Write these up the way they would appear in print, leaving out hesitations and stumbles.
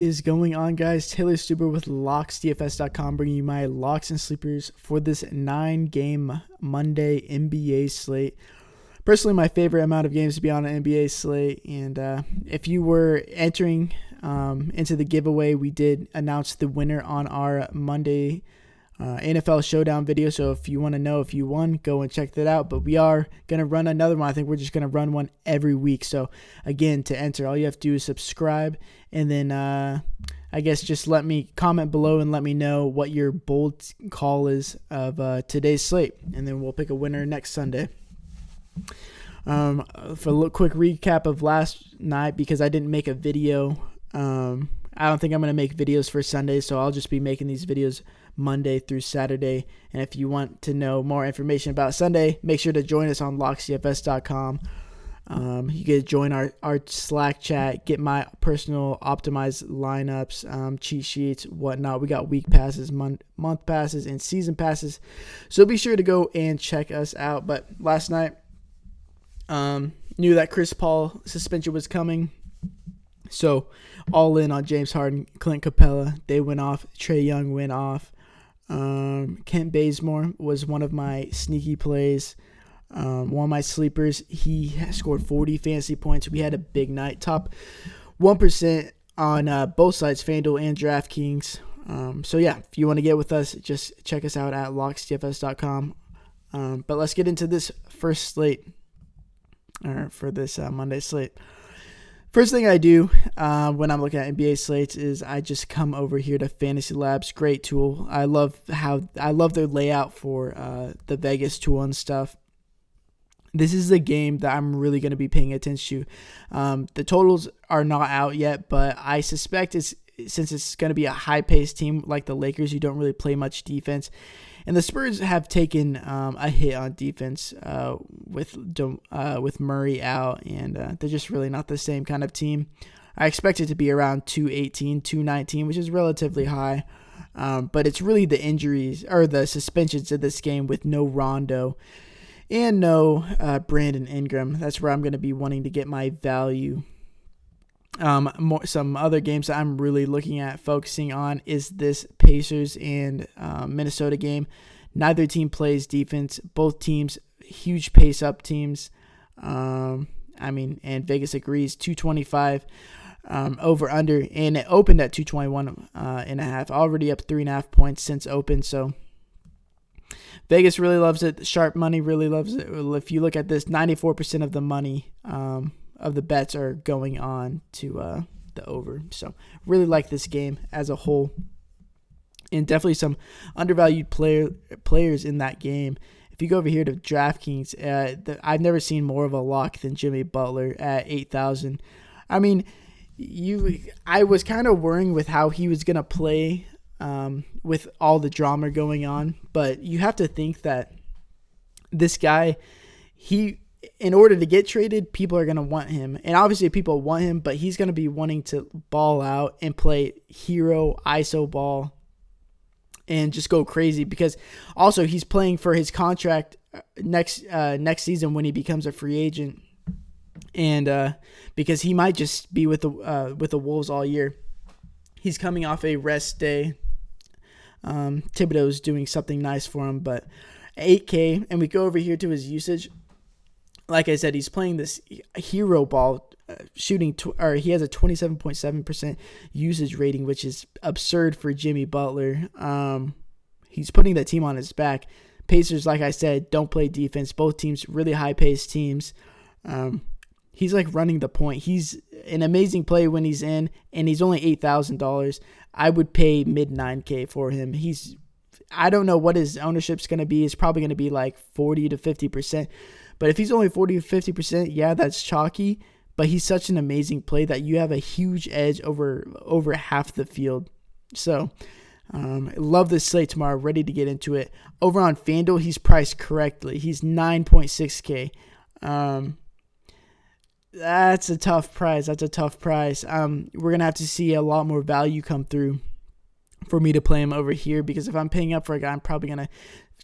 Is going on, guys? Taylor Stuber with Locks DFS.com, bringing you my locks and sleepers for this 9-game Monday NBA slate. Personally, my favorite amount of games to be on an NBA slate. And if you were entering into the giveaway, we did announce the winner on our Monday NFL Showdown video. So if you want to know if you won, go and check that out. But we are going to run another one. I think we're just going to run one every week. So again, to enter, all you have to do is subscribe. And then I guess just let me comment below and let me know what your bold call is of today's slate. And then we'll pick a winner next Sunday. For a quick recap of last night, because I didn't make a video, I don't think I'm going to make videos for Sunday, so I'll just be making these videos Monday through Saturday. And if you want to know more information about Sunday, make sure to join us on locksdfs.com. You can join our Slack chat, get my personal optimized lineups, cheat sheets, whatnot. We got week passes, month passes, and season passes. So be sure to go and check us out. But last night, knew that Chris Paul suspension was coming. So all in on James Harden, Clint Capella. They went off. Trae Young went off. Kent Bazemore was one of my sneaky plays. One of my sleepers. He scored 40 fantasy points. We had a big night. Top 1% on both sides, FanDuel and DraftKings. So yeah, if you want to get with us, just check us out at locksdfs.com. But let's get into this first slate, or for this Monday slate. First thing I do when I'm looking at NBA slates is I just come over here to Fantasy Labs. Great tool. I love their layout for the Vegas tool and stuff. This is a game that I'm really going to be paying attention to. The totals are not out yet, but I suspect since it's going to be a high-paced team like the Lakers, you don't really play much defense. And the Spurs have taken a hit on defense with Murray out, and they're just really not the same kind of team. I expect it to be around 218, 219, which is relatively high. But it's really the injuries or the suspensions of this game with no Rondo and no Brandon Ingram. That's where I'm going to be wanting to get my value. Some other games that I'm really looking at focusing on is this Pacers and Minnesota game. Neither team plays defense. Both teams, huge pace up teams. And Vegas agrees. 225 over under, and it opened at 221 and a half. Already up 3.5 points since open. So Vegas really loves it. Sharp money really loves it. If you look at this, 94% of the money of the bets are going on to the over. So really like this game as a whole. And definitely some undervalued players in that game. If you go over here to DraftKings, I've never seen more of a lock than Jimmy Butler at 8,000. I mean, I was kind of worrying with how he was going to play with all the drama going on. But you have to think that this guy, in order to get traded, people are going to want him. And obviously people want him, but he's going to be wanting to ball out and play hero ISO ball and just go crazy, because also he's playing for his contract next season when he becomes a free agent. And because he might just be with the Wolves all year. He's coming off a rest day. Thibodeau's doing something nice for him, but 8K, and we go over here to his usage. Like I said, he's playing this hero ball, shooting, he has a 27.7% usage rating, which is absurd for Jimmy Butler. He's putting the team on his back. Pacers, like I said, don't play defense. Both teams, really high-paced teams. He's like running the point. He's an amazing play when he's in, and he's only $8,000. I would pay mid 9K for him. I don't know what his ownership's going to be. It's probably going to be like 40 to 50%. But if he's only 40 to 50%, yeah, that's chalky. But he's such an amazing play that you have a huge edge over half the field. So, love this slate tomorrow. Ready to get into it. Over on FanDuel, he's priced correctly. He's 9.6K. That's a tough price. We're going to have to see a lot more value come through for me to play him over here, because if I'm paying up for a guy, I'm probably going to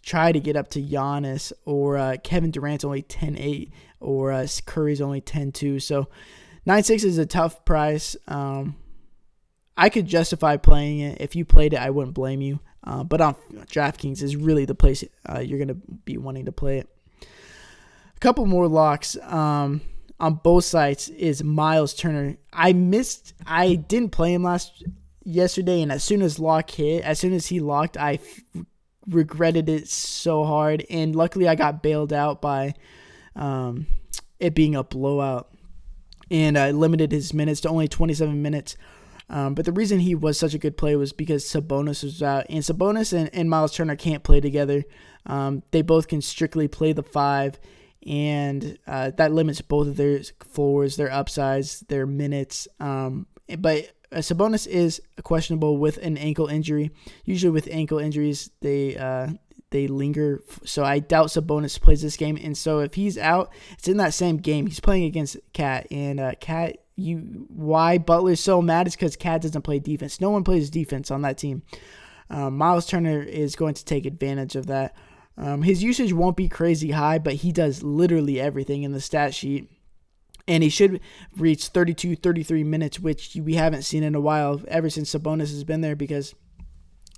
try to get up to Giannis, or Kevin Durant's only 10.8, or Curry's only 10.2. So 9.6 is a tough price. I could justify playing it. If you played it, I wouldn't blame you. But on DraftKings is really the place you're going to be wanting to play it. A couple more locks on both sites is Myles Turner. I didn't play him yesterday, and as soon as he locked, I regretted it so hard. And luckily, I got bailed out by it being a blowout, and I limited his minutes to only 27 minutes. But the reason he was such a good play was because Sabonis was out, and Sabonis and Myles Turner can't play together. They both can strictly play the 5, and that limits both of their floors, their upsides, their minutes. But Sabonis is questionable with an ankle injury. Usually with ankle injuries, they linger. So I doubt Sabonis plays this game. And so if he's out, it's in that same game. He's playing against Cat, and Cat. Why Butler's so mad is because Cat doesn't play defense. No one plays defense on that team. Myles Turner is going to take advantage of that. His usage won't be crazy high, but he does literally everything in the stat sheet. And he should reach 32, 33 minutes, which we haven't seen in a while ever since Sabonis has been there because,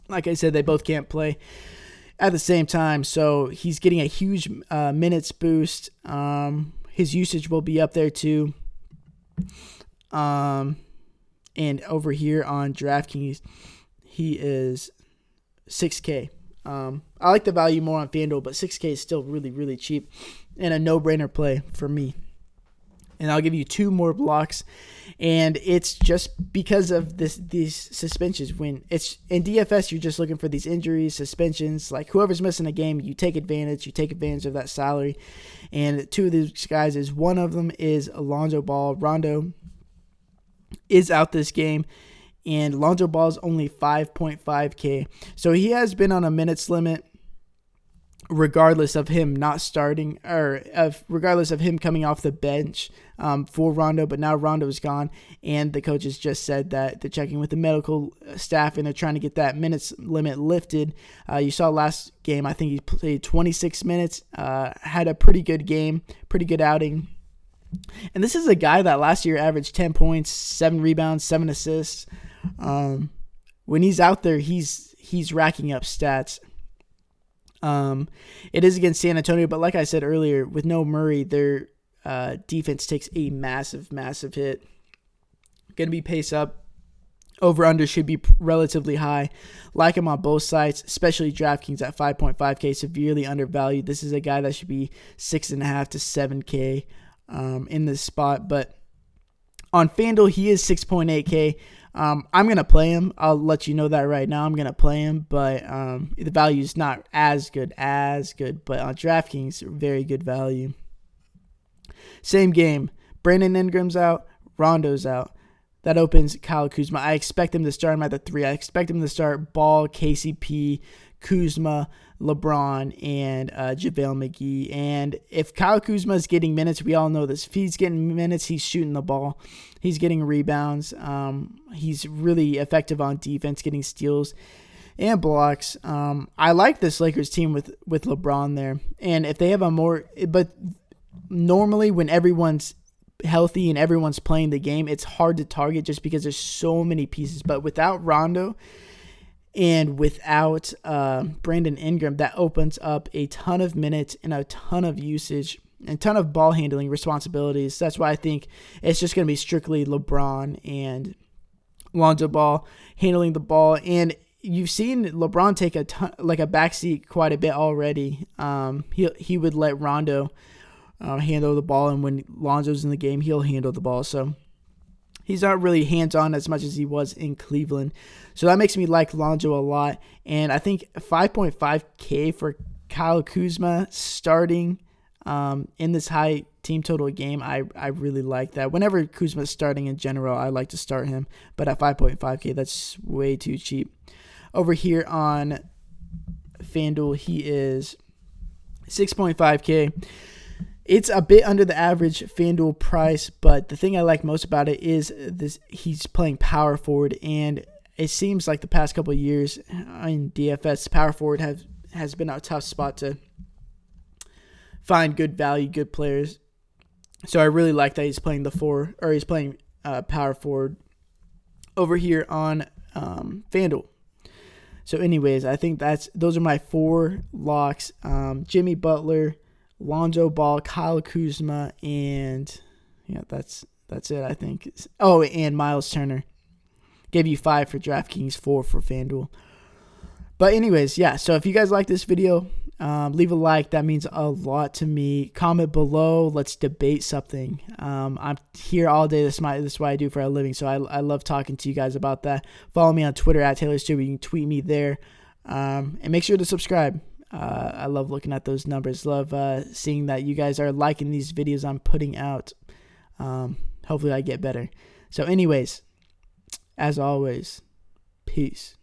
like I said, they both can't play at the same time. So he's getting a huge minutes boost. His usage will be up there too. And over here on DraftKings, he is 6K. I like the value more on FanDuel, but 6K is still really, really cheap and a no-brainer play for me. And I'll give you 2 more blocks, and it's just because of these suspensions. When it's in DFS, you're just looking for these injuries, suspensions. Like whoever's missing a game, you take advantage of that salary. And 2 of these guys is one of them is Alonzo Ball. Rondo is out this game, and Alonzo Ball is only 5.5K. So he has been on a minutes limit, regardless of him not starting regardless of him coming off the bench for Rondo. But now Rondo is gone, and the coaches just said that they're checking with the medical staff and they're trying to get that minutes limit lifted. You saw last game, I think he played 26 minutes, had a pretty good game, pretty good outing. And this is a guy that last year averaged 10 points, 7 rebounds, 7 assists. When he's out there, he's racking up stats. It is against San Antonio, but like I said earlier, with no Murray, their defense takes a massive, massive hit. Going to be pace up. Over-under should be relatively high. Like him on both sides, especially DraftKings at 5.5K, severely undervalued. This is a guy that should be 6.5 to 7K in this spot. But on FanDuel, he is 6.8K. I'm going to play him. I'll let you know that right now. I'm going to play him, but the value is not as good. But on DraftKings, very good value. Same game. Brandon Ingram's out. Rondo's out. That opens Kyle Kuzma. I expect him to start him at the 3. I expect him to start Ball, KCP, Kuzma, LeBron, and JaVale McGee. And if Kyle Kuzma is getting minutes, we all know this. If he's getting minutes, he's shooting the ball. He's getting rebounds. He's really effective on defense, getting steals and blocks. I like this Lakers team with LeBron there. And if they have but normally when everyone's healthy and everyone's playing the game, it's hard to target just because there's so many pieces. But without Rondo and without Brandon Ingram, that opens up a ton of minutes and a ton of usage and a ton of ball handling responsibilities. That's why I think it's just going to be strictly LeBron and Alonzo Ball handling the ball. And you've seen LeBron take a backseat quite a bit already. He would let Rondo handle the ball, and when Lonzo's in the game, he'll handle the ball. So he's not really hands-on as much as he was in Cleveland. So that makes me like Lonzo a lot. And I think 5.5K for Kyle Kuzma starting in this high team total game, I really like that. Whenever Kuzma's starting in general, I like to start him. But at 5.5K, that's way too cheap. Over here on FanDuel, he is 6.5K. It's a bit under the average FanDuel price, but the thing I like most about it is this: he's playing power forward, and it seems like the past couple of years in DFS, power forward has been a tough spot to find good value, good players. So I really like that he's playing he's playing power forward over here on FanDuel. So anyways, I think those are my 4 locks. Jimmy Butler, Alonzo Ball, Kyle Kuzma, and that's it, I think. Oh, and Myles Turner. Gave you 5 for DraftKings, 4 for FanDuel. But anyways, yeah, so if you guys like this video, leave a like. That means a lot to me. Comment below. Let's debate something. I'm here all day. This is what I do for a living, so I love talking to you guys about that. Follow me on Twitter at TaylorStuber. You can tweet me there. And make sure to subscribe. I love looking at those numbers. Love seeing that you guys are liking these videos I'm putting out. Hopefully I get better. So anyways, as always, peace.